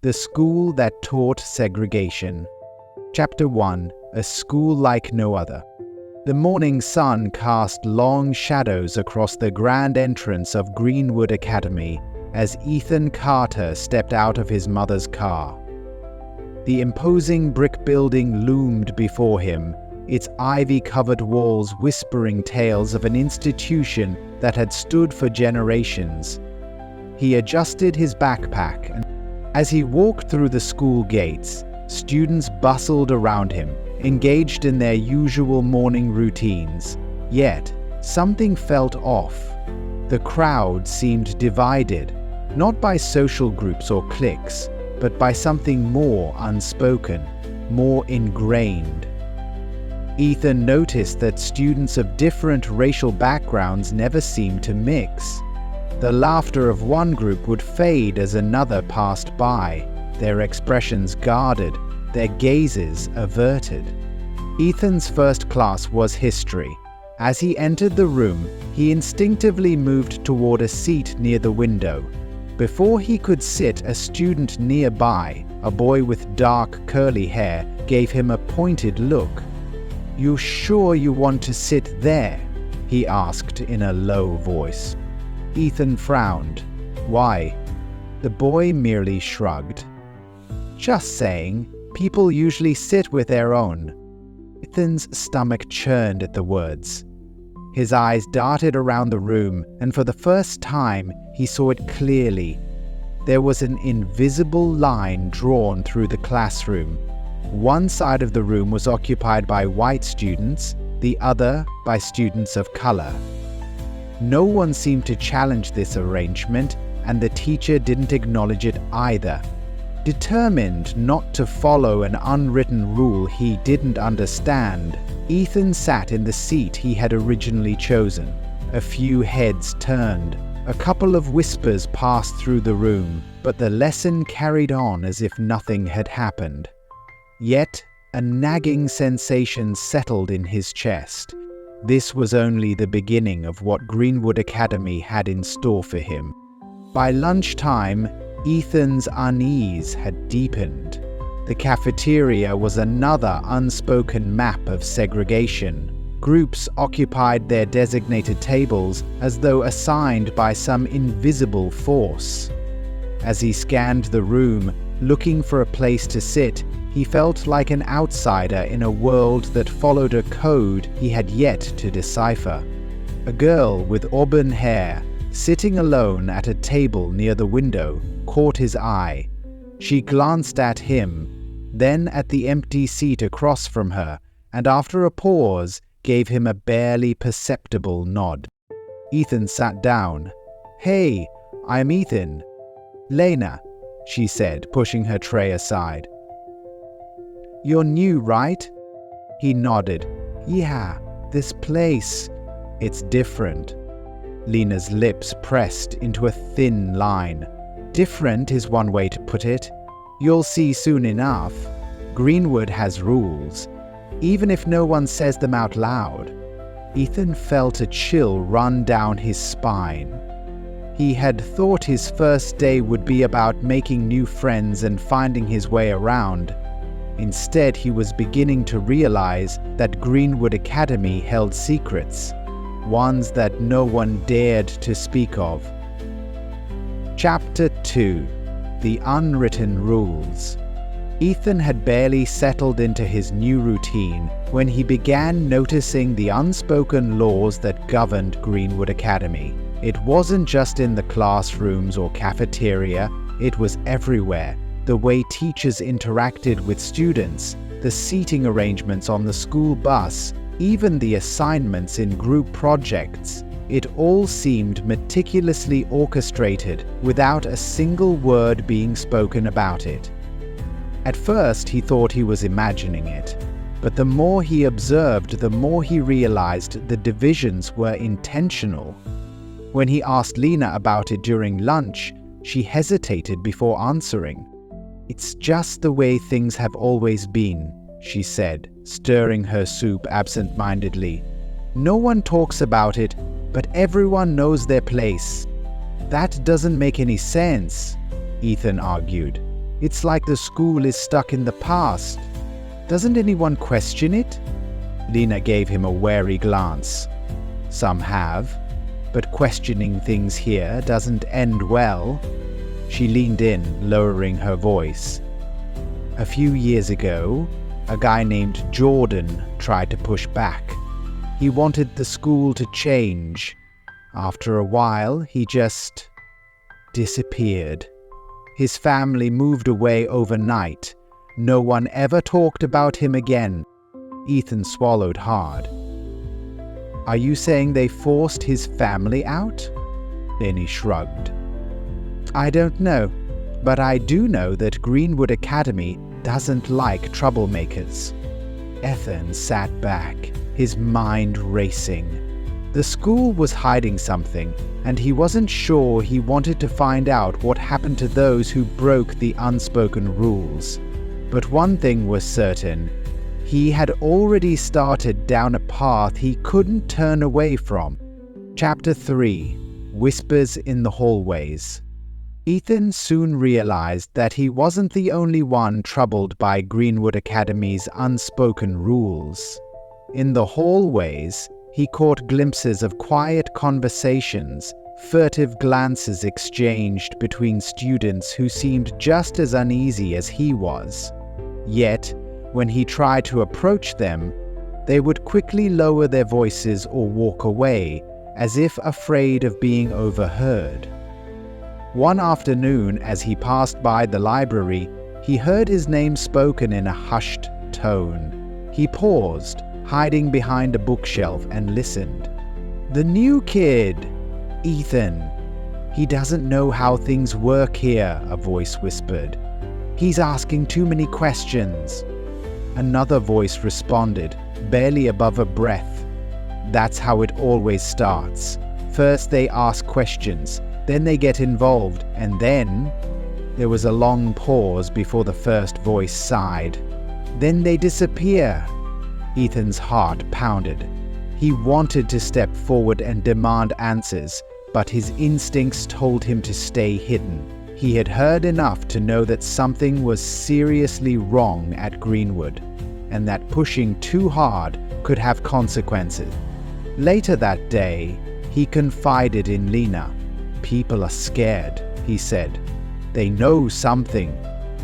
The School That Taught Segregation. Chapter 1. A School Like No Other. The morning sun cast long shadows across the grand entrance of Greenwood Academy as Ethan Carter stepped out of his mother's car. The imposing brick building loomed before him, its ivy-covered walls whispering tales of an institution that had stood for generations. He adjusted his backpack, and as he walked through the school gates, students bustled around him, engaged in their usual morning routines. Yet, something felt off. The crowd seemed divided, not by social groups or cliques, but by something more unspoken, more ingrained. Ethan noticed that students of different racial backgrounds never seemed to mix. The laughter of one group would fade as another passed by, their expressions guarded, their gazes averted. Ethan's first class was history. As he entered the room, he instinctively moved toward a seat near the window. Before he could sit, a student nearby, a boy with dark curly hair, gave him a pointed look. "You sure you want to sit there?" he asked in a low voice. Ethan frowned. "Why?" The boy merely shrugged. "Just saying, people usually sit with their own." Ethan's stomach churned at the words. His eyes darted around the room, and for the first time, he saw it clearly. There was an invisible line drawn through the classroom. One side of the room was occupied by white students, the other by students of color. No one seemed to challenge this arrangement, and the teacher didn't acknowledge it either. Determined not to follow an unwritten rule he didn't understand, Ethan sat in the seat he had originally chosen. A few heads turned. A couple of whispers passed through the room, but the lesson carried on as if nothing had happened. Yet, a nagging sensation settled in his chest. This was only the beginning of what Greenwood Academy had in store for him. By lunchtime, Ethan's unease had deepened. The cafeteria was another unspoken map of segregation. Groups occupied their designated tables as though assigned by some invisible force. As he scanned the room, looking for a place to sit, he felt like an outsider in a world that followed a code he had yet to decipher. A girl with auburn hair, sitting alone at a table near the window, caught his eye. She glanced at him, then at the empty seat across from her, and after a pause, gave him a barely perceptible nod. Ethan sat down. "Hey, I'm Ethan." "Lena," she said, pushing her tray aside. "You're new, right?" He nodded. "Yeah, this place, it's different." Lena's lips pressed into a thin line. "Different is one way to put it. You'll see soon enough. Greenwood has rules, even if no one says them out loud." Ethan felt a chill run down his spine. He had thought his first day would be about making new friends and finding his way around. Instead, he was beginning to realize that Greenwood Academy held secrets, ones that no one dared to speak of. Chapter 2. The Unwritten Rules. Ethan had barely settled into his new routine when he began noticing the unspoken laws that governed Greenwood Academy. It wasn't just in the classrooms or cafeteria, it was everywhere. The way teachers interacted with students, the seating arrangements on the school bus, even the assignments in group projects. It all seemed meticulously orchestrated without a single word being spoken about it. At first, he thought he was imagining it, but the more he observed, the more he realized the divisions were intentional. When he asked Lena about it during lunch, she hesitated before answering. "It's just the way things have always been," she said, stirring her soup absent-mindedly. "No one talks about it, but everyone knows their place." "That doesn't make any sense," Ethan argued. It's like the school is stuck in the past. Doesn't anyone question it?" Lena gave him a wary glance. "Some have, but questioning things here doesn't end well." She leaned in, lowering her voice. "A few years ago, a guy named Jordan tried to push back. He wanted the school to change. After a while, he just disappeared. His family moved away overnight. No one ever talked about him again." Ethan swallowed hard. "Are you saying they forced his family out?" Lenny shrugged. "I don't know, but I do know that Greenwood Academy doesn't like troublemakers." Ethan sat back, his mind racing. The school was hiding something, and he wasn't sure he wanted to find out what happened to those who broke the unspoken rules. But one thing was certain: he had already started down a path he couldn't turn away from. Chapter 3: Whispers in the Hallways. Ethan soon realized that he wasn't the only one troubled by Greenwood Academy's unspoken rules. In the hallways, he caught glimpses of quiet conversations, furtive glances exchanged between students who seemed just as uneasy as he was. Yet, when he tried to approach them, they would quickly lower their voices or walk away, as if afraid of being overheard. One afternoon, as he passed by the library, he heard his name spoken in a hushed tone. He paused, hiding behind a bookshelf, and listened. "The new kid, Ethan. He doesn't know how things work here," a voice whispered. "He's asking too many questions." Another voice responded, barely above a breath. "That's how it always starts. First they ask questions, then they get involved, and then..." There was a long pause before the first voice sighed. "Then they disappear." Ethan's heart pounded. He wanted to step forward and demand answers, but his instincts told him to stay hidden. He had heard enough to know that something was seriously wrong at Greenwood, and that pushing too hard could have consequences. Later that day, he confided in Lena. "People are scared," he said. "They know something,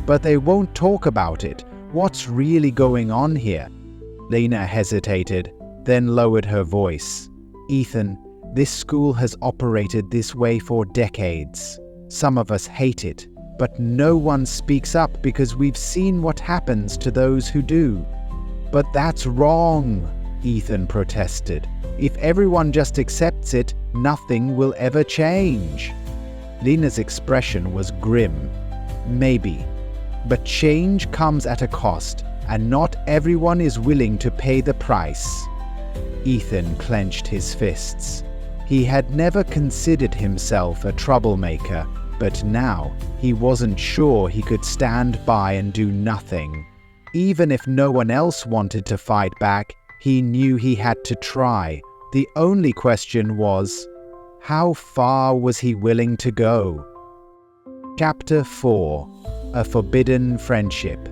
but they won't talk about it. What's really going on here?" Lena hesitated, then lowered her voice. "Ethan, this school has operated this way for decades. Some of us hate it, but no one speaks up because we've seen what happens to those who do." "But that's wrong," Ethan protested. "If everyone just accepts it, nothing will ever change." Lena's expression was grim. "Maybe, but change comes at a cost, and not everyone is willing to pay the price." Ethan clenched his fists. He had never considered himself a troublemaker, but now he wasn't sure he could stand by and do nothing. Even if no one else wanted to fight back, he knew he had to try. The only question was, how far was he willing to go? Chapter 4: A Forbidden Friendship.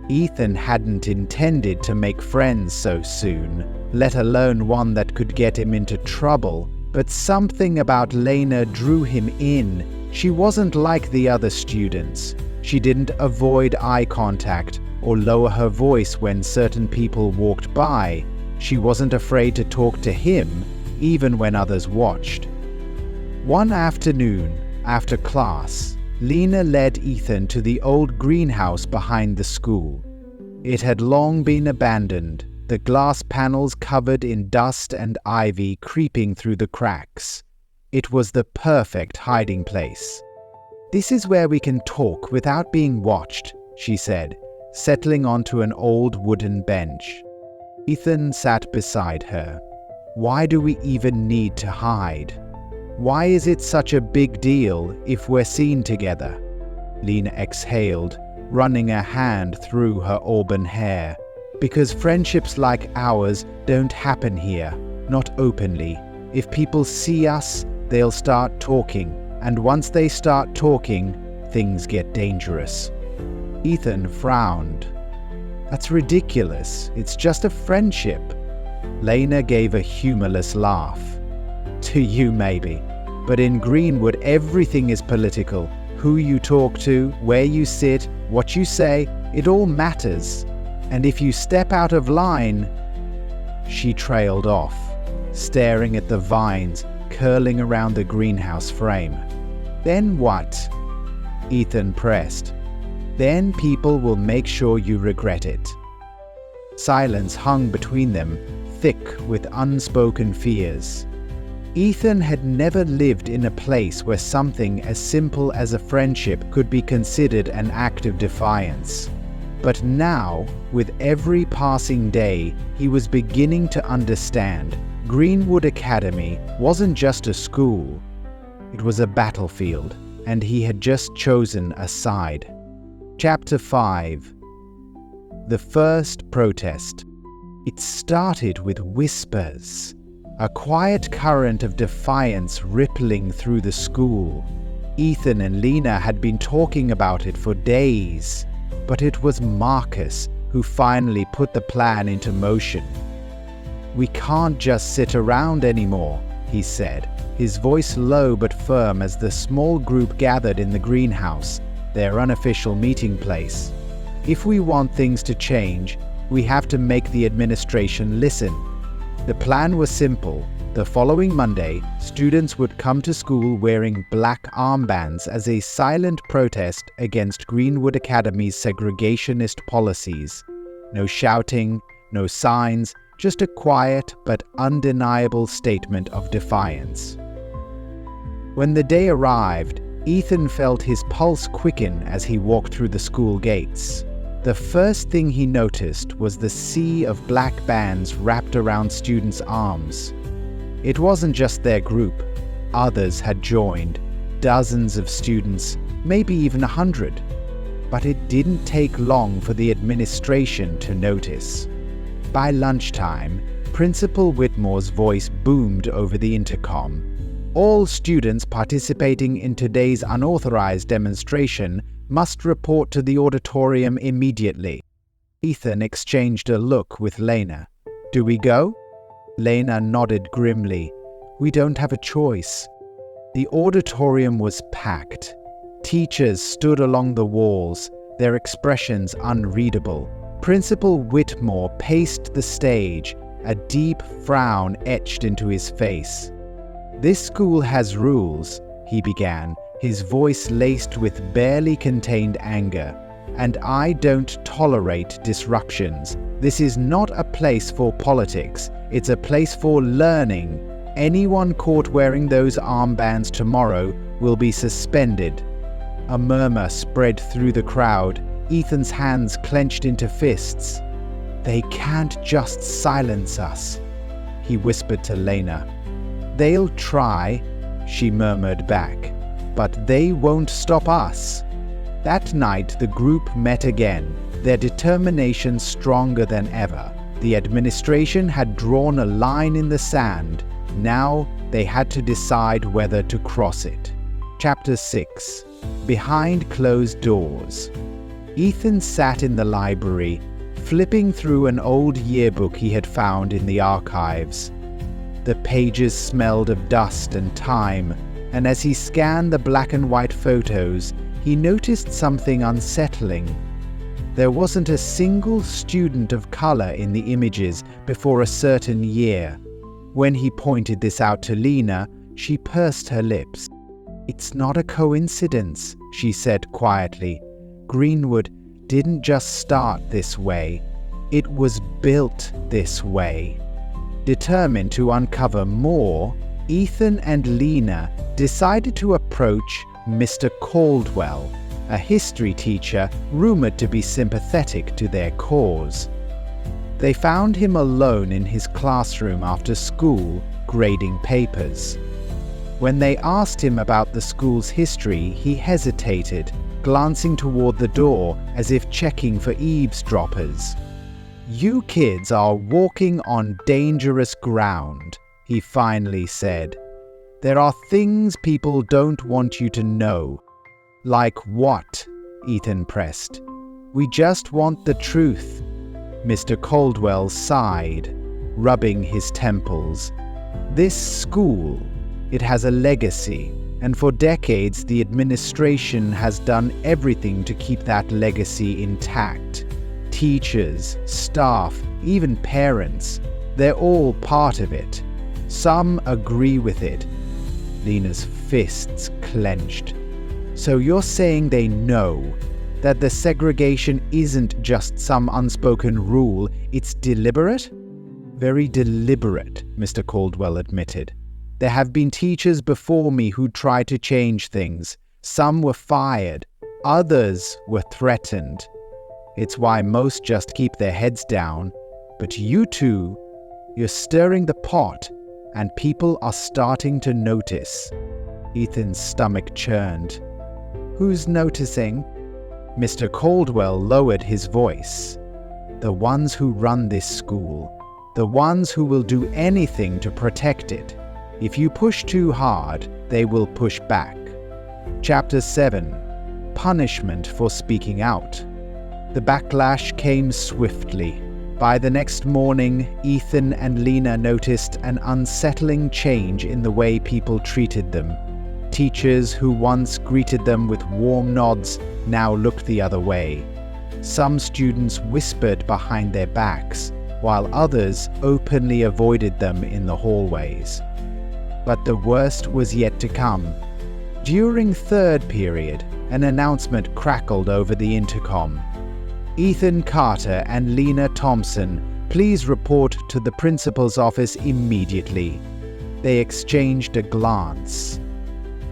Ethan hadn't intended to make friends so soon, let alone one that could get him into trouble, but something about Lena drew him in. She wasn't like the other students. She didn't avoid eye contact or lower her voice when certain people walked by. She wasn't afraid to talk to him, even when others watched. One afternoon, after class, Lena led Ethan to the old greenhouse behind the school. It had long been abandoned, the glass panels covered in dust and ivy creeping through the cracks. It was the perfect hiding place. "This is where we can talk without being watched," she said, settling onto an old wooden bench. Ethan sat beside her. "Why do we even need to hide? Why is it such a big deal if we're seen together?" Lena exhaled, running a hand through her auburn hair. "Because friendships like ours don't happen here, not openly. If people see us, they'll start talking, and once they start talking, things get dangerous." Ethan frowned. That's ridiculous. It's just a friendship. Lena gave a humorless laugh. To you, maybe. But in Greenwood, everything is political. Who you talk to, where you sit, what you say, it all matters. And if you step out of line... She trailed off, staring at the vines curling around the greenhouse frame. Then what? Ethan pressed. Then people will make sure you regret it. Silence hung between them, thick with unspoken fears. Ethan had never lived in a place where something as simple as a friendship could be considered an act of defiance. But now, with every passing day, he was beginning to understand Greenwood Academy wasn't just a school. It was a battlefield, and he had just chosen a side. Chapter 5. The first protest. It started with whispers, a quiet current of defiance rippling through the school. Ethan and Lena had been talking about it for days, but it was Marcus who finally put the plan into motion. "We can't just sit around anymore," he said, his voice low but firm as the small group gathered in the greenhouse, their unofficial meeting place. "If we want things to change, we have to make the administration listen." The plan was simple. The following Monday, students would come to school wearing black armbands as a silent protest against Greenwood Academy's segregationist policies. No shouting, no signs, just a quiet but undeniable statement of defiance. When the day arrived, Ethan felt his pulse quicken as he walked through the school gates. The first thing he noticed was the sea of black bands wrapped around students' arms. It wasn't just their group. Others had joined, dozens of students, maybe even 100. But it didn't take long for the administration to notice. By lunchtime, Principal Whitmore's voice boomed over the intercom. All students participating in today's unauthorized demonstration must report to the auditorium immediately. Ethan exchanged a look with Lena. "Do we go?" Lena nodded grimly. "We don't have a choice." The auditorium was packed. Teachers stood along the walls, their expressions unreadable. Principal Whitmore paced the stage, a deep frown etched into his face. "This school has rules," he began, his voice laced with barely contained anger. "And I don't tolerate disruptions. This is not a place for politics. It's a place for learning. Anyone caught wearing those armbands tomorrow will be suspended." A murmur spread through the crowd. Ethan's hands clenched into fists. "They can't just silence us," he whispered to Lena. "They'll try," she murmured back, "but they won't stop us." That night the group met again, their determination stronger than ever. The administration had drawn a line in the sand. Now they had to decide whether to cross it. Chapter 6. Behind Closed Doors. Ethan sat in the library, flipping through an old yearbook he had found in the archives. The pages smelled of dust and time, and as he scanned the black and white photos, he noticed something unsettling. There wasn't a single student of color in the images before a certain year. When he pointed this out to Lena, she pursed her lips. "It's not a coincidence," she said quietly. "Greenwood didn't just start this way. It was built this way." Determined to uncover more, Ethan and Lena decided to approach Mr. Caldwell, a history teacher rumored to be sympathetic to their cause. They found him alone in his classroom after school, grading papers. When they asked him about the school's history, he hesitated, glancing toward the door as if checking for eavesdroppers. "You kids are walking on dangerous ground," he finally said. "There are things people don't want you to know." "Like what?" Ethan pressed. We just want the truth." Mr. Caldwell sighed, rubbing his temples. "This school, it has a legacy, and for decades the administration has done everything to keep that legacy intact. Teachers, staff, even parents, they're all part of it. Some agree with it." Lena's fists clenched. "So you're saying they know that the segregation isn't just some unspoken rule, it's deliberate?" "Very deliberate," Mr. Caldwell admitted. "There have been teachers before me who tried to change things. Some were fired, others were threatened. It's why most just keep their heads down. But you two, you're stirring the pot, and people are starting to notice." Ethan's stomach churned. "Who's noticing?" Mr. Caldwell lowered his voice. "The ones who run this school. The ones who will do anything to protect it. If you push too hard, they will push back." Chapter 7. Punishment for Speaking Out. The backlash came swiftly. By the next morning, Ethan and Lena noticed an unsettling change in the way people treated them. Teachers who once greeted them with warm nods now looked the other way. Some students whispered behind their backs, while others openly avoided them in the hallways. But the worst was yet to come. During third period, an announcement crackled over the intercom. "Ethan Carter and Lena Thompson, please report to the principal's office immediately." They exchanged a glance.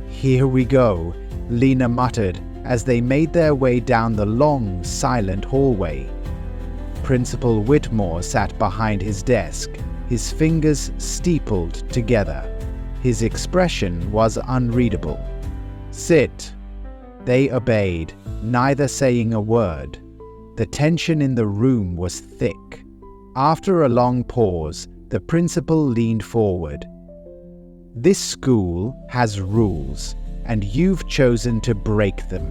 "Here we go," Lena muttered as they made their way down the long, silent hallway. Principal Whitmore sat behind his desk, his fingers steepled together. His expression was unreadable. "Sit." They obeyed, neither saying a word. The tension in the room was thick. After a long pause, the principal leaned forward. "This school has rules, and you've chosen to break them.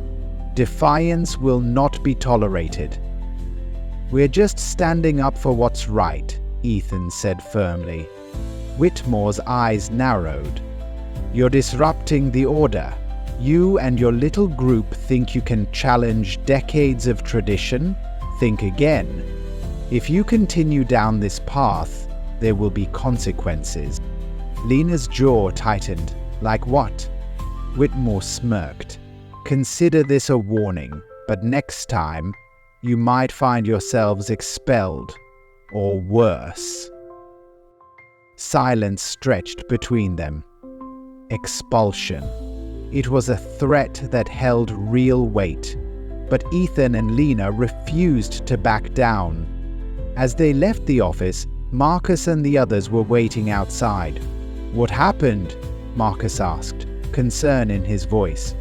Defiance will not be tolerated." "We're just standing up for what's right," Ethan said firmly. Whitmore's eyes narrowed. "You're disrupting the order. You and your little group think you can challenge decades of tradition? Think again. If you continue down this path, there will be consequences." Lena's jaw tightened. "Like what?" Whitmore smirked. "Consider this a warning, but next time, you might find yourselves expelled, or worse." Silence stretched between them. Expulsion. It was a threat that held real weight, but Ethan and Lena refused to back down. As they left the office, Marcus and the others were waiting outside. "What happened?" Marcus asked, concern in his voice.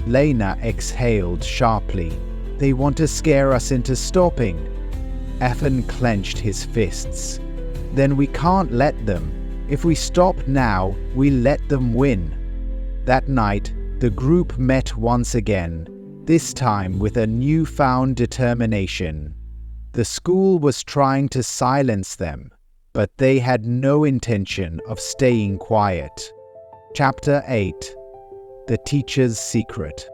Lena exhaled sharply. "They want to scare us into stopping." Ethan clenched his fists. "Then we can't let them. If we stop now, we let them win." That night, the group met once again, this time with a newfound determination. The school was trying to silence them, but they had no intention of staying quiet. Chapter 8. The Teacher's Secret.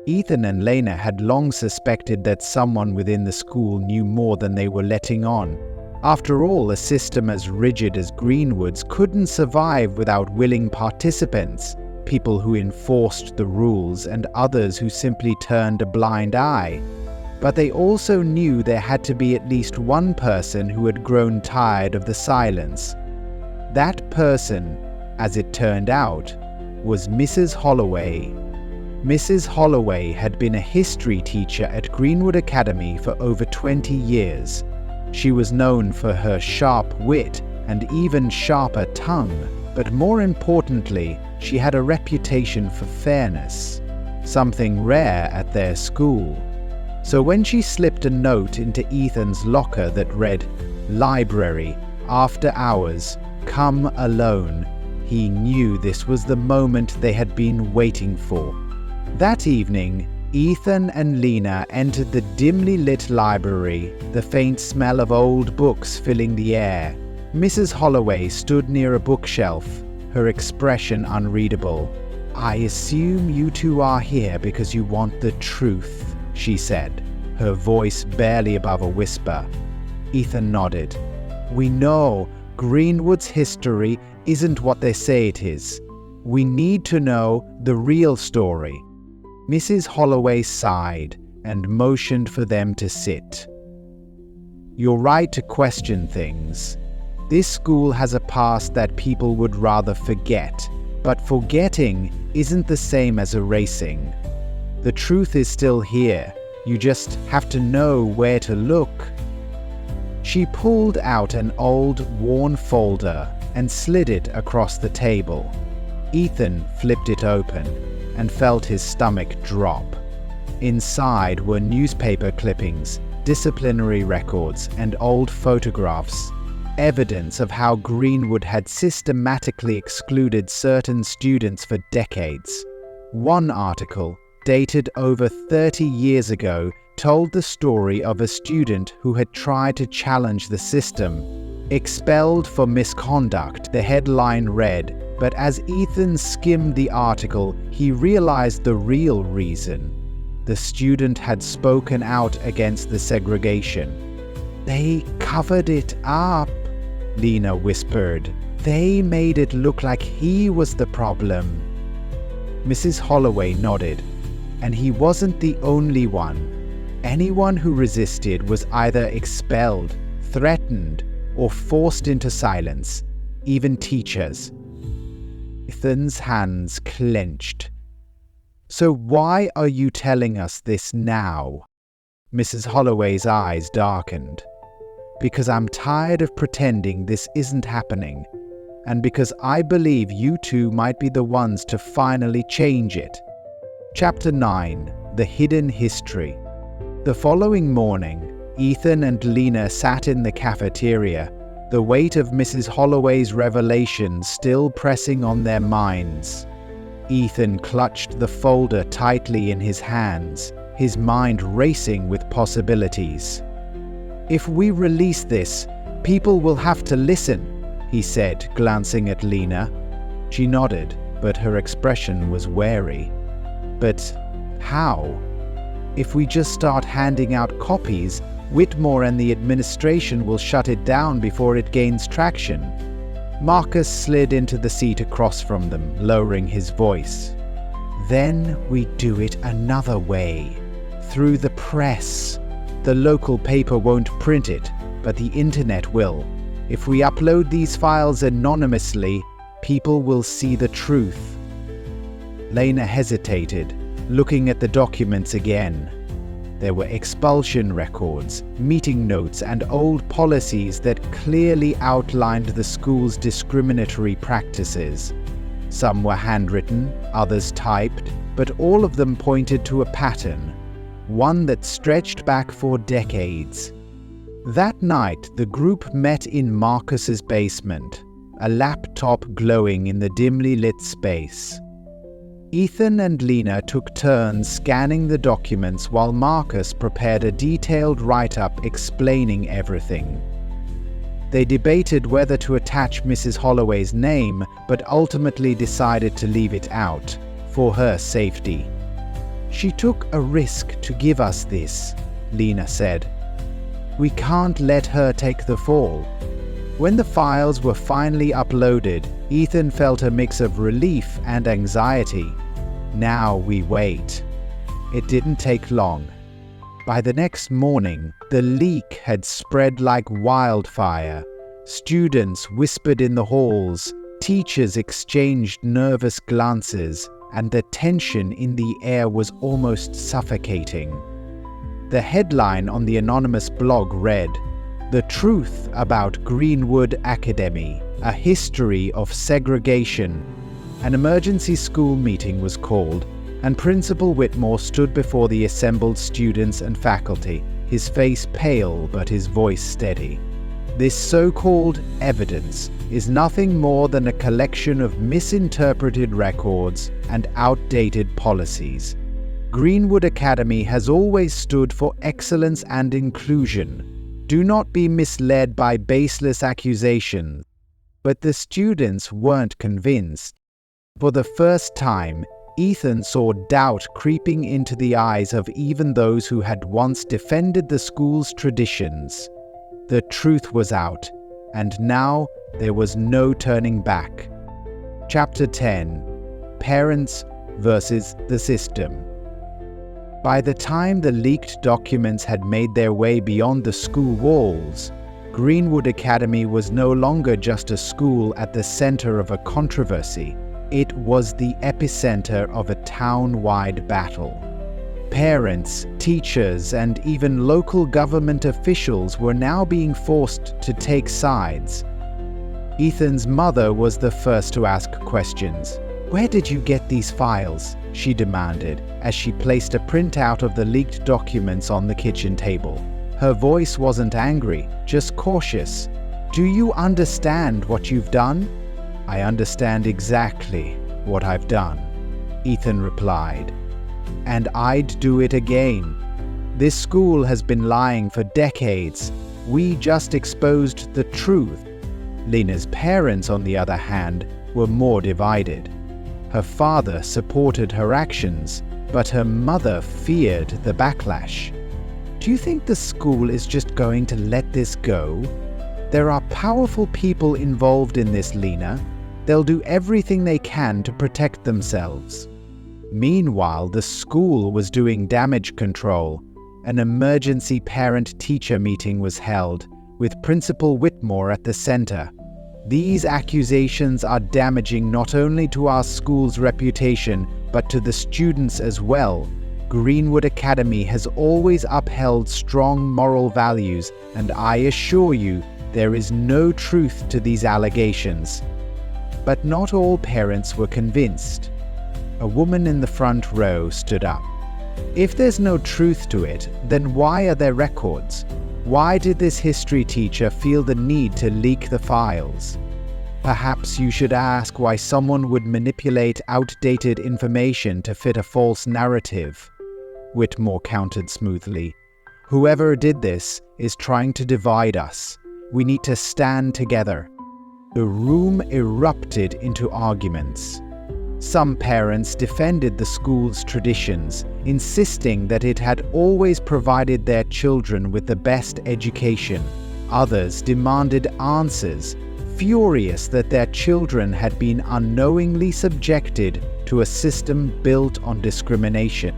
Ethan and Lena had long suspected that someone within the school knew more than they were letting on. After all, a system as rigid as Greenwood's couldn't survive without willing participants, people who enforced the rules and others who simply turned a blind eye. But they also knew there had to be at least one person who had grown tired of the silence. That person, as it turned out, was Mrs. Holloway. Mrs. Holloway had been a history teacher at Greenwood Academy for over 20 years. She was known for her sharp wit and even sharper tongue, but more importantly, she had a reputation for fairness, something rare at their school. So when she slipped a note into Ethan's locker that read, "Library, after hours, come alone," he knew this was the moment they had been waiting for. That evening, Ethan and Lena entered the dimly lit library, the faint smell of old books filling the air. Mrs. Holloway stood near a bookshelf, her expression unreadable. "I assume you two are here because you want the truth," she said, her voice barely above a whisper. Ethan nodded. "We know Greenwood's history isn't what they say it is. We need to know the real story." Mrs. Holloway sighed and motioned for them to sit. "You're right to question things. This school has a past that people would rather forget, but forgetting isn't the same as erasing. The truth is still here. You just have to know where to look." She pulled out an old, worn folder and slid it across the table. Ethan flipped it open and felt his stomach drop. Inside were newspaper clippings, disciplinary records, and old photographs, evidence of how Greenwood had systematically excluded certain students for decades. One article, dated over 30 years ago, told the story of a student who had tried to challenge the system. "Expelled for misconduct," the headline read, but as Ethan skimmed the article, he realized the real reason. The student had spoken out against the segregation. "They covered it up," Lena whispered. "They made it look like he was the problem." Mrs. Holloway nodded. "And he wasn't the only one. Anyone who resisted was either expelled, threatened, or forced into silence, even teachers." Ethan's hands clenched. "So why are you telling us this now?" Mrs. Holloway's eyes darkened. "Because I'm tired of pretending this isn't happening, and because I believe you two might be the ones to finally change it." Chapter 9: The Hidden History. The following morning, Ethan and Lena sat in the cafeteria, the weight of Mrs. Holloway's revelations still pressing on their minds. Ethan clutched the folder tightly in his hands, his mind racing with possibilities. "If we release this, people will have to listen," he said, glancing at Lena. She nodded, but her expression was wary. "But how? If we just start handing out copies, Whitmore and the administration will shut it down before it gains traction." Marcus slid into the seat across from them, lowering his voice. "Then we do it another way. Through the press. The local paper won't print it, but the internet will. If we upload these files anonymously, people will see the truth." Lena hesitated, looking at the documents again. There were expulsion records, meeting notes, and old policies that clearly outlined the school's discriminatory practices. Some were handwritten, others typed, but all of them pointed to a pattern, one that stretched back for decades. That night, the group met in Marcus's basement, a laptop glowing in the dimly lit space. Ethan and Lena took turns scanning the documents while Marcus prepared a detailed write-up explaining everything. They debated whether to attach Mrs. Holloway's name, but ultimately decided to leave it out, for her safety. "She took a risk to give us this," Lena said. "We can't let her take the fall." When the files were finally uploaded, Ethan felt a mix of relief and anxiety. Now we wait. It didn't take long. By the next morning, the leak had spread like wildfire. Students whispered in the halls, teachers exchanged nervous glances, and the tension in the air was almost suffocating. The headline on the anonymous blog read, "The Truth About Greenwood Academy, A History of Segregation." An emergency school meeting was called, and Principal Whitmore stood before the assembled students and faculty, his face pale but his voice steady. "This so-called evidence is nothing more than a collection of misinterpreted records and outdated policies. Greenwood Academy has always stood for excellence and inclusion. Do not be misled by baseless accusations. But the students weren't convinced. For the first time, Ethan saw doubt creeping into the eyes of even those who had once defended the school's traditions. The truth was out, and now there was no turning back. Chapter 10: Parents versus the System. By the time the leaked documents had made their way beyond the school walls, Greenwood Academy was no longer just a school at the center of a controversy. It was the epicenter of a town-wide battle. Parents, teachers, and even local government officials were now being forced to take sides. Ethan's mother was the first to ask questions. "Where did you get these files?" she demanded, as she placed a printout of the leaked documents on the kitchen table. Her voice wasn't angry, just cautious. "Do you understand what you've done?" "I understand exactly what I've done," Ethan replied. "And I'd do it again. This school has been lying for decades. We just exposed the truth." Lena's parents, on the other hand, were more divided. Her father supported her actions, but her mother feared the backlash. "Do you think the school is just going to let this go? There are powerful people involved in this, Lena. They'll do everything they can to protect themselves." Meanwhile, the school was doing damage control. An emergency parent-teacher meeting was held, with Principal Whitmore at the center. "These accusations are damaging not only to our school's reputation, but to the students as well. Greenwood Academy has always upheld strong moral values, and I assure you there is no truth to these allegations." But not all parents were convinced. A woman in the front row stood up. "If there's no truth to it, then why are there records? Why did this history teacher feel the need to leak the files? Perhaps you should ask why someone would manipulate outdated information to fit a false narrative," Whitmore countered smoothly. "Whoever did this is trying to divide us. We need to stand together." The room erupted into arguments. Some parents defended the school's traditions, insisting that it had always provided their children with the best education. Others demanded answers, furious that their children had been unknowingly subjected to a system built on discrimination.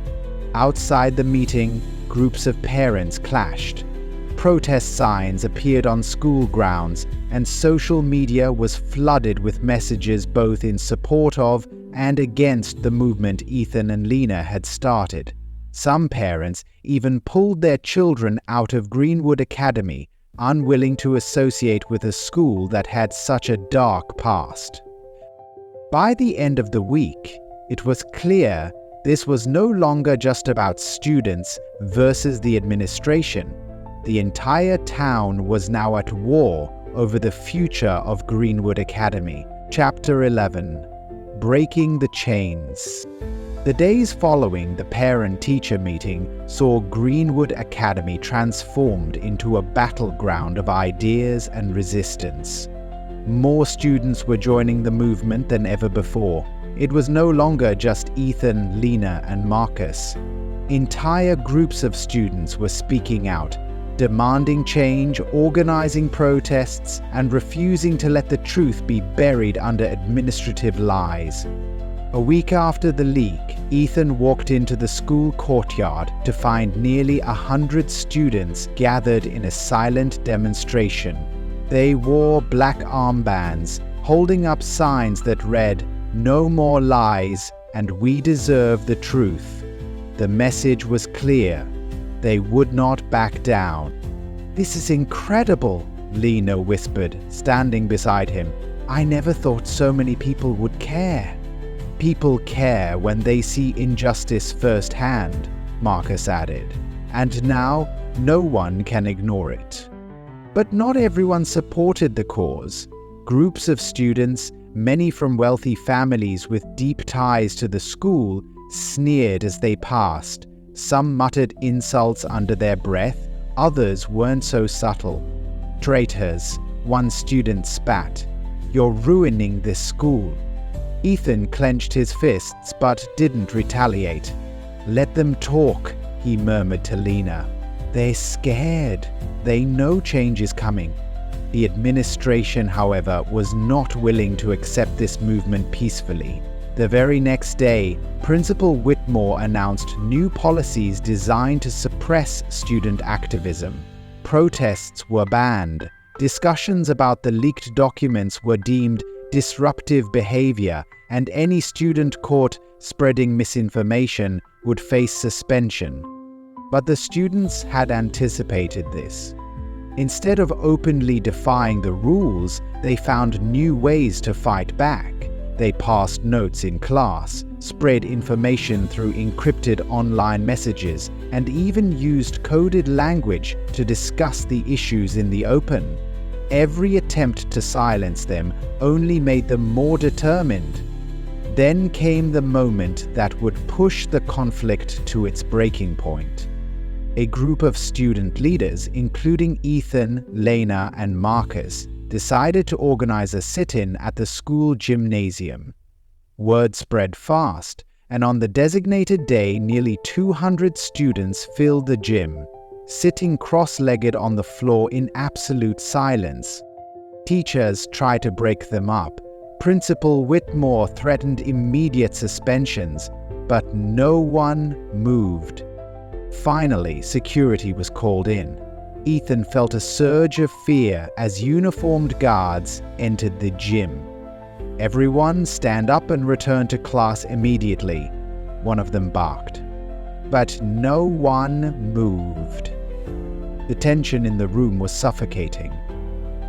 Outside the meeting, groups of parents clashed. Protest signs appeared on school grounds, and social media was flooded with messages both in support of and against the movement Ethan and Lena had started. Some parents even pulled their children out of Greenwood Academy, unwilling to associate with a school that had such a dark past. By the end of the week, it was clear this was no longer just about students versus the administration. The entire town was now at war over the future of Greenwood Academy. Chapter 11: Breaking the Chains. The days following the parent-teacher meeting saw Greenwood Academy transformed into a battleground of ideas and resistance. More students were joining the movement than ever before. It was no longer just Ethan, Lena, and Marcus. Entire groups of students were speaking out, demanding change, organizing protests, and refusing to let the truth be buried under administrative lies. A week after the leak, Ethan walked into the school courtyard to find nearly 100 students gathered in a silent demonstration. They wore black armbands, holding up signs that read, "No more lies, and we deserve the truth." The message was clear. They would not back down. "This is incredible," Lena whispered, standing beside him. "I never thought so many people would care." "People care when they see injustice firsthand," Marcus added. "And now, no one can ignore it." But not everyone supported the cause. Groups of students, many from wealthy families with deep ties to the school, sneered as they passed. Some muttered insults under their breath, others weren't so subtle. "Traitors," one student spat. "You're ruining this school." Ethan clenched his fists but didn't retaliate. "Let them talk," he murmured to Lena. "They're scared. They know change is coming." The administration, however, was not willing to accept this movement peacefully. The very next day, Principal Whitmore announced new policies designed to suppress student activism. Protests were banned. Discussions about the leaked documents were deemed disruptive behavior, and any student caught spreading misinformation would face suspension. But the students had anticipated this. Instead of openly defying the rules, they found new ways to fight back. They passed notes in class, spread information through encrypted online messages, and even used coded language to discuss the issues in the open. Every attempt to silence them only made them more determined. Then came the moment that would push the conflict to its breaking point. A group of student leaders, including Ethan, Lena, and Marcus, decided to organize a sit-in at the school gymnasium. Word spread fast, and on the designated day, nearly 200 students filled the gym, sitting cross-legged on the floor in absolute silence. Teachers tried to break them up. Principal Whitmore threatened immediate suspensions, but no one moved. Finally, security was called in. Ethan felt a surge of fear as uniformed guards entered the gym. "Everyone stand up and return to class immediately," one of them barked. But no one moved. The tension in the room was suffocating.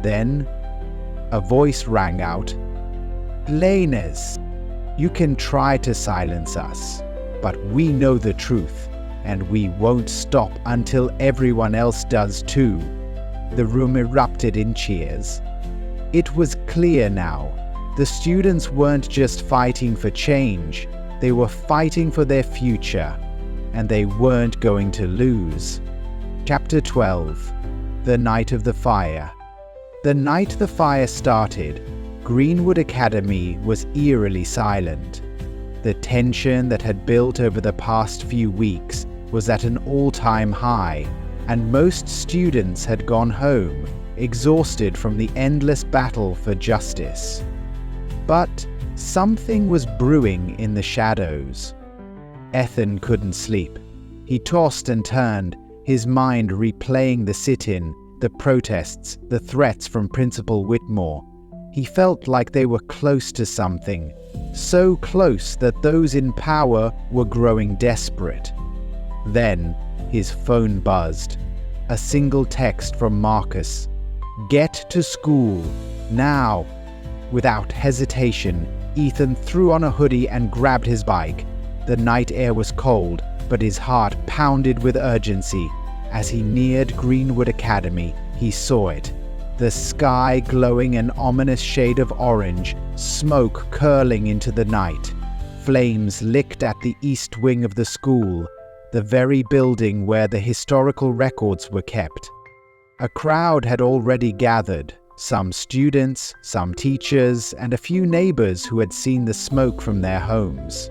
Then, a voice rang out. "Laners, you can try to silence us, but we know the truth. And we won't stop until everyone else does too." The room erupted in cheers. It was clear now. The students weren't just fighting for change, they were fighting for their future, and they weren't going to lose. Chapter 12. The Night of the Fire. The night the fire started, Greenwood Academy was eerily silent. The tension that had built over the past few weeks was at an all-time high, and most students had gone home, exhausted from the endless battle for justice. But something was brewing in the shadows. Ethan couldn't sleep. He tossed and turned, his mind replaying the sit-in, the protests, the threats from Principal Whitmore. He felt like they were close to something, so close that those in power were growing desperate. Then, his phone buzzed. A single text from Marcus. "Get to school, now." Without hesitation, Ethan threw on a hoodie and grabbed his bike. The night air was cold, but his heart pounded with urgency. As he neared Greenwood Academy, he saw it. The sky glowing an ominous shade of orange, smoke curling into the night. Flames licked at the east wing of the school, the very building where the historical records were kept. A crowd had already gathered, some students, some teachers, and a few neighbors who had seen the smoke from their homes.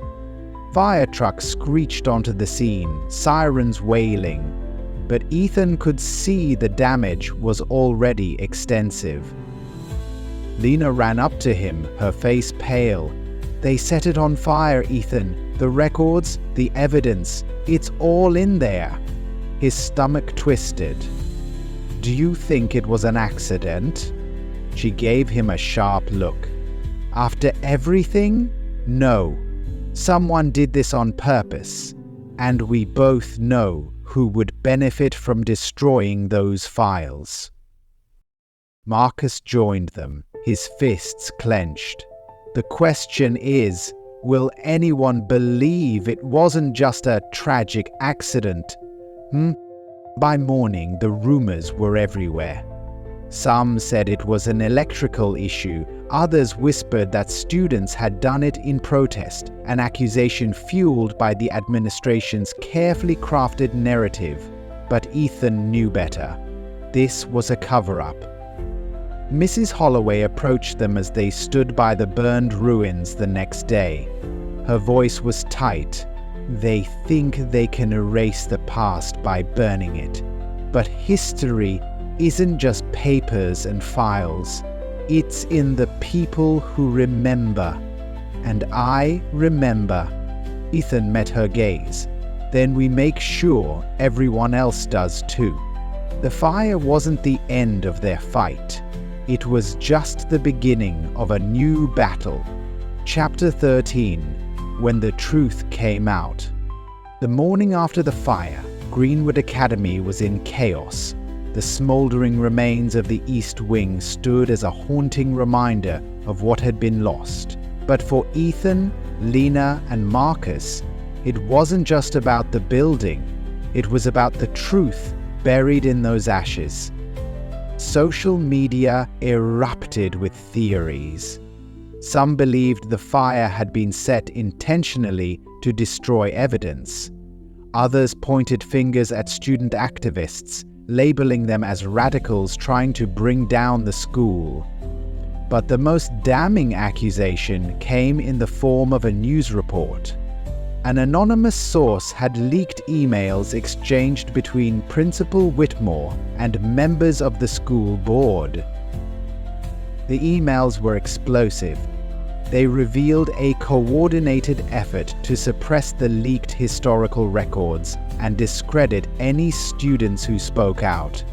Fire trucks screeched onto the scene, sirens wailing, but Ethan could see the damage was already extensive. Lena ran up to him, her face pale. "They set it on fire, Ethan. The records, the evidence, it's all in there." His stomach twisted. "Do you think it was an accident?" She gave him a sharp look. "After everything? No. Someone did this on purpose, and we both know who would benefit from destroying those files." Marcus joined them, his fists clenched. "The question is, will anyone believe it wasn't just a tragic accident? By morning, the rumors were everywhere. Some said it was an electrical issue, others whispered that students had done it in protest, an accusation fueled by the administration's carefully crafted narrative. But Ethan knew better. This was a cover-up. Mrs. Holloway approached them as they stood by the burned ruins the next day. Her voice was tight. They think they can erase the past by burning it. But history isn't just papers and files. It's in the people who remember. And I remember. Ethan met her gaze. Then we make sure everyone else does too. The fire wasn't the end of their fight. It was just the beginning of a new battle. Chapter 13. When the truth came out. The morning after the fire, Greenwood Academy was in chaos. The smoldering remains of the East Wing stood as a haunting reminder of what had been lost. But for Ethan, Lena, and Marcus, it wasn't just about the building. It was about the truth buried in those ashes. Social media erupted with theories. Some believed the fire had been set intentionally to destroy evidence. Others pointed fingers at student activists, labeling them as radicals trying to bring down the school. But the most damning accusation came in the form of a news report. An anonymous source had leaked emails exchanged between Principal Whitmore and members of the school board. The emails were explosive. They revealed a coordinated effort to suppress the leaked historical records and discredit any students who spoke out.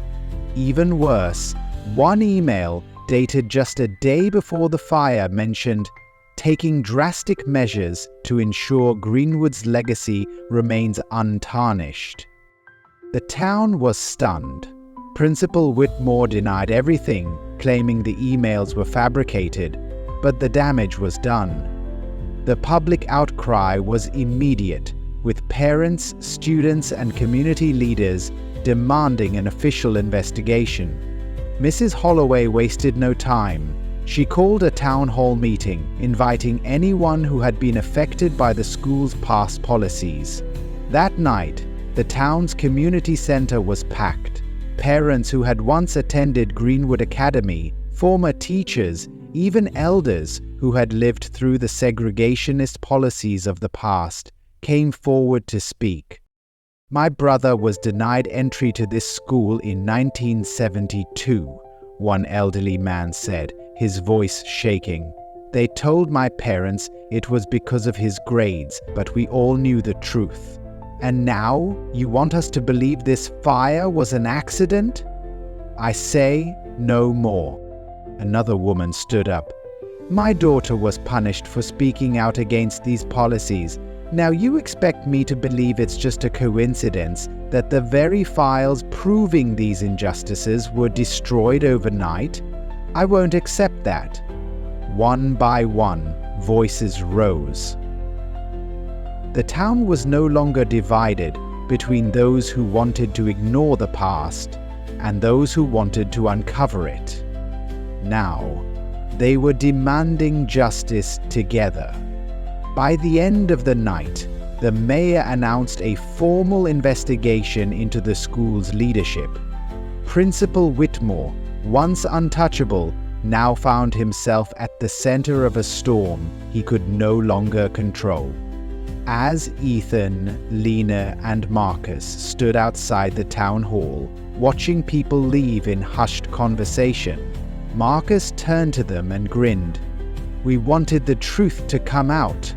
Even worse, one email dated just a day before the fire mentioned taking drastic measures to ensure Greenwood's legacy remains untarnished. The town was stunned. Principal Whitmore denied everything, claiming the emails were fabricated, but the damage was done. The public outcry was immediate, with parents, students, and community leaders demanding an official investigation. Mrs. Holloway wasted no time. She called a town hall meeting, inviting anyone who had been affected by the school's past policies. That night, the town's community center was packed. Parents who had once attended Greenwood Academy, former teachers, even elders who had lived through the segregationist policies of the past, came forward to speak. "My brother was denied entry to this school in 1972, one elderly man said, his voice shaking. "They told my parents it was because of his grades, but we all knew the truth. And now you want us to believe this fire was an accident? I say no more." Another woman stood up. "My daughter was punished for speaking out against these policies. Now you expect me to believe it's just a coincidence that the very files proving these injustices were destroyed overnight? I won't accept that." One by one, voices rose. The town was no longer divided between those who wanted to ignore the past and those who wanted to uncover it. Now, they were demanding justice together. By the end of the night, the mayor announced a formal investigation into the school's leadership. Principal Whitmore, once untouchable, now found himself at the center of a storm he could no longer control. As Ethan, Lena, and Marcus stood outside the town hall, watching people leave in hushed conversation, Marcus turned to them and grinned. "We wanted the truth to come out.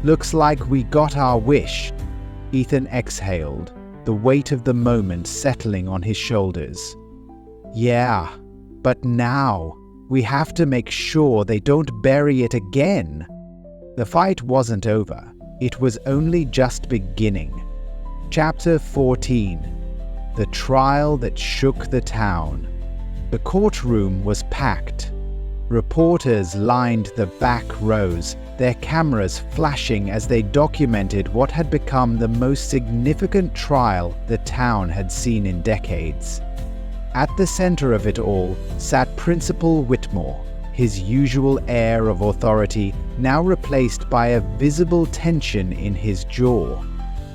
Looks like we got our wish." Ethan exhaled, the weight of the moment settling on his shoulders. "Yeah, but now we have to make sure they don't bury it again." The fight wasn't over. It was only just beginning. Chapter 14. The trial that shook the town. The courtroom was packed. Reporters lined the back rows, their cameras flashing as they documented what had become the most significant trial the town had seen in decades. At the center of it all sat Principal Whitmore, his usual air of authority now replaced by a visible tension in his jaw.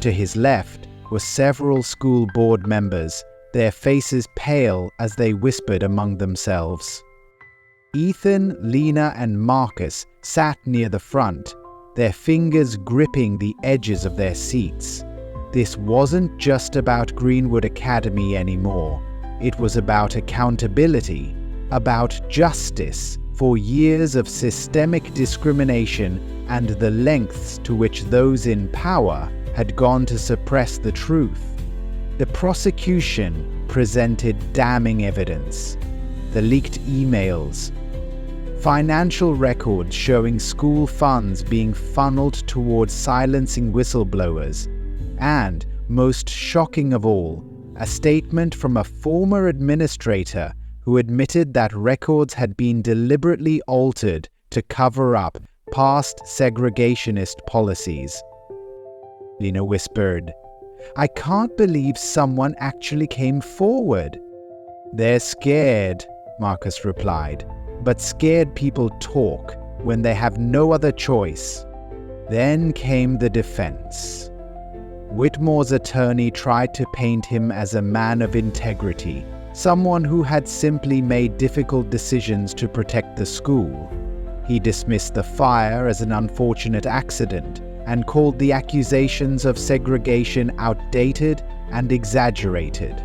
To his left were several school board members, their faces pale as they whispered among themselves. Ethan, Lena, and Marcus sat near the front, their fingers gripping the edges of their seats. This wasn't just about Greenwood Academy anymore. It was about accountability, about justice for years of systemic discrimination and the lengths to which those in power had gone to suppress the truth. The prosecution presented damning evidence. The leaked emails, financial records showing school funds being funneled towards silencing whistleblowers, and, most shocking of all, a statement from a former administrator who admitted that records had been deliberately altered to cover up past segregationist policies. Lena whispered, "I can't believe someone actually came forward." "They're scared," Marcus replied, "but scared people talk when they have no other choice." Then came the defense. Whitmore's attorney tried to paint him as a man of integrity, someone who had simply made difficult decisions to protect the school. He dismissed the fire as an unfortunate accident and called the accusations of segregation outdated and exaggerated.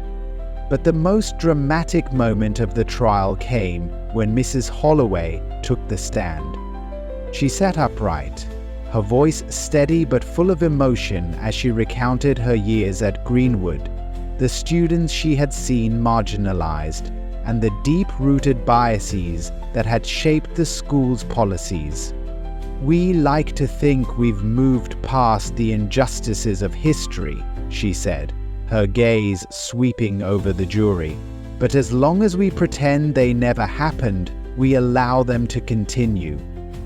But the most dramatic moment of the trial came when Mrs. Holloway took the stand. She sat upright, her voice steady but full of emotion as she recounted her years at Greenwood, the students she had seen marginalized, and the deep-rooted biases that had shaped the school's policies. "We like to think we've moved past the injustices of history," she said, her gaze sweeping over the jury. "But as long as we pretend they never happened, we allow them to continue.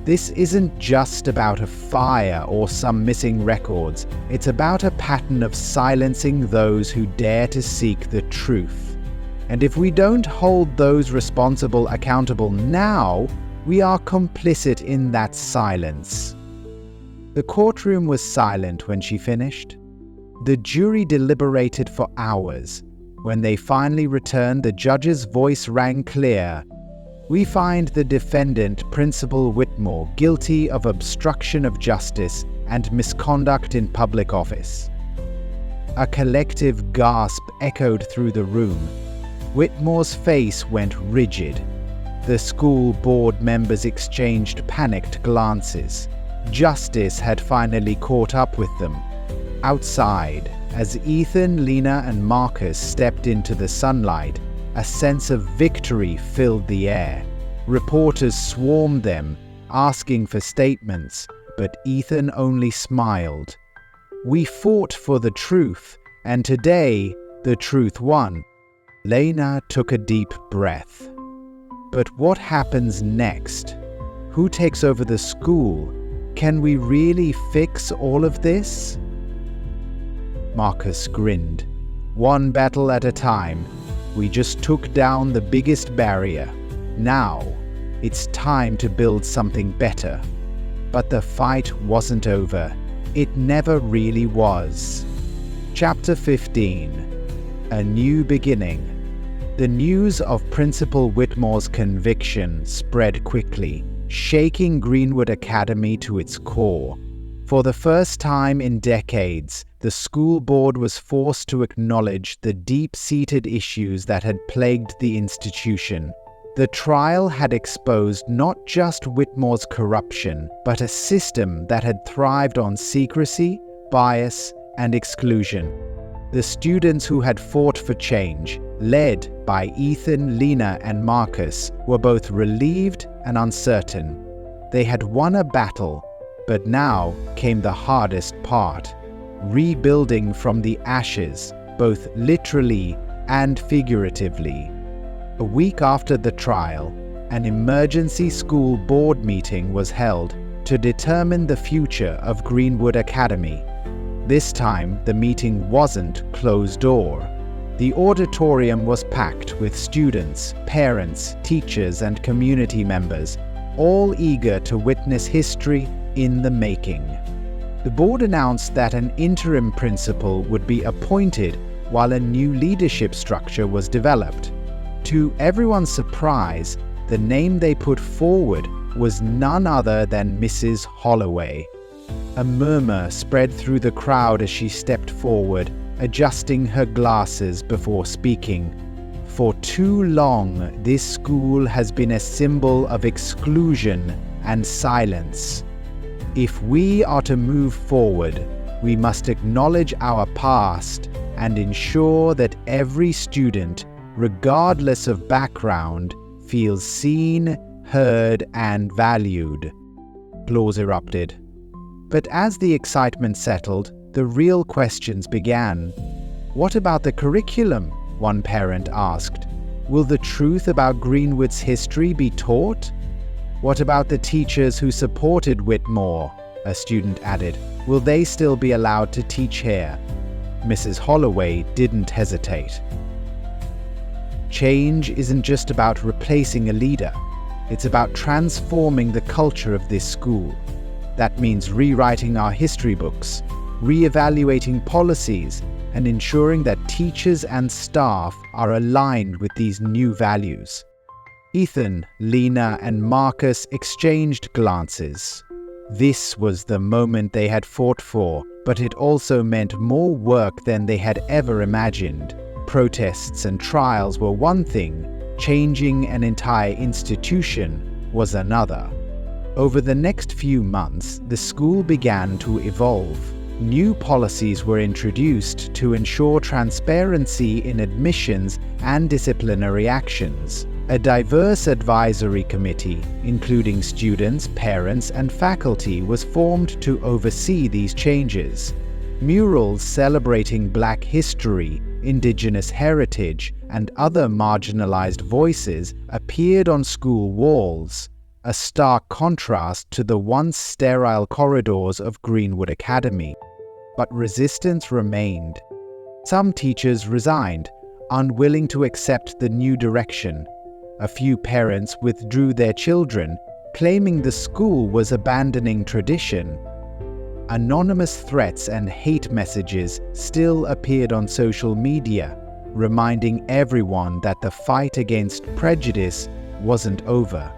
This isn't just about a fire or some missing records. It's about a pattern of silencing those who dare to seek the truth. And if we don't hold those responsible accountable now, we are complicit in that silence." The courtroom was silent when she finished. The jury deliberated for hours. When they finally returned, the judge's voice rang clear. "We find the defendant, Principal Whitmore, guilty of obstruction of justice and misconduct in public office." A collective gasp echoed through the room. Whitmore's face went rigid. The school board members exchanged panicked glances. Justice had finally caught up with them. Outside, as Ethan, Lena, and Marcus stepped into the sunlight, a sense of victory filled the air. Reporters swarmed them, asking for statements, but Ethan only smiled. "We fought for the truth, and today the truth won." Lena took a deep breath. But what happens next? Who takes over the school? Can we really fix all of this? Marcus grinned. "One battle at a time. We just took down the biggest barrier. Now, it's time to build something better." But the fight wasn't over. It never really was. Chapter 15. A New Beginning. The news of Principal Whitmore's conviction spread quickly, shaking Greenwood Academy to its core. For the first time in decades, the school board was forced to acknowledge the deep-seated issues that had plagued the institution. The trial had exposed not just Whitmore's corruption, but a system that had thrived on secrecy, bias, and exclusion. The students who had fought for change, led by Ethan, Lena, and Marcus, were both relieved and uncertain. They had won a battle, but now came the hardest part: rebuilding from the ashes, both literally and figuratively. A week after the trial, an emergency school board meeting was held to determine the future of Greenwood Academy. This time, the meeting wasn't closed door. The auditorium was packed with students, parents, teachers, and community members, all eager to witness history in the making. The board announced that an interim principal would be appointed while a new leadership structure was developed. To everyone's surprise, the name they put forward was none other than Mrs. Holloway. A murmur spread through the crowd as she stepped forward, adjusting her glasses before speaking. For too long, this school has been a symbol of exclusion and silence. If we are to move forward, we must acknowledge our past and ensure that every student, regardless of background, feels seen, heard, and valued. Applause erupted. But as the excitement settled, the real questions began. What about the curriculum? One parent asked. Will the truth about Greenwood's history be taught? What about the teachers who supported Whitmore? A student added. Will they still be allowed to teach here? Mrs. Holloway didn't hesitate. Change isn't just about replacing a leader. It's about transforming the culture of this school. That means rewriting our history books, re-evaluating policies, and ensuring that teachers and staff are aligned with these new values. Ethan, Lena, and Marcus exchanged glances. This was the moment they had fought for, but it also meant more work than they had ever imagined. Protests and trials were one thing, changing an entire institution was another. Over the next few months, the school began to evolve. New policies were introduced to ensure transparency in admissions and disciplinary actions. A diverse advisory committee, including students, parents, and faculty, was formed to oversee these changes. Murals celebrating Black history, Indigenous heritage, and other marginalized voices appeared on school walls, a stark contrast to the once sterile corridors of Greenwood Academy. But resistance remained. Some teachers resigned, unwilling to accept the new direction. A few parents withdrew their children, claiming the school was abandoning tradition. Anonymous threats and hate messages still appeared on social media, reminding everyone that the fight against prejudice wasn't over.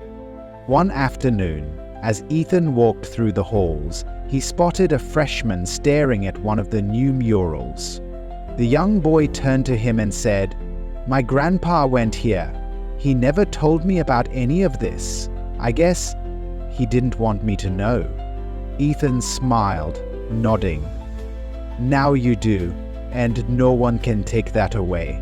One afternoon, as Ethan walked through the halls, he spotted a freshman staring at one of the new murals. The young boy turned to him and said, "My grandpa went here. He never told me about any of this. I guess he didn't want me to know." Ethan smiled, nodding. "Now you do, and no one can take that away."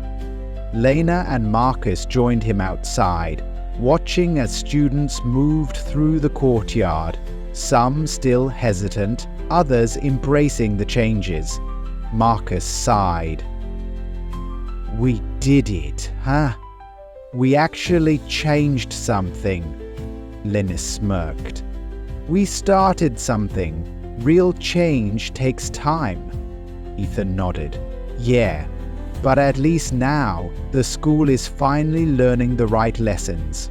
Lena and Marcus joined him outside, watching as students moved through the courtyard, some still hesitant, others embracing the changes. Marcus sighed. "We did it, huh? We actually changed something." Lena smirked. "We started something. Real change takes time." Ethan nodded. "Yeah, but at least now, the school is finally learning the right lessons."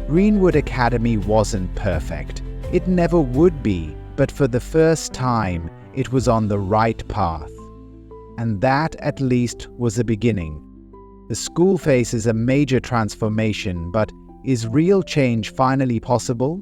Greenwood Academy wasn't perfect. It never would be, but for the first time, it was on the right path. And that, at least, was a beginning. The school faces a major transformation, but is real change finally possible?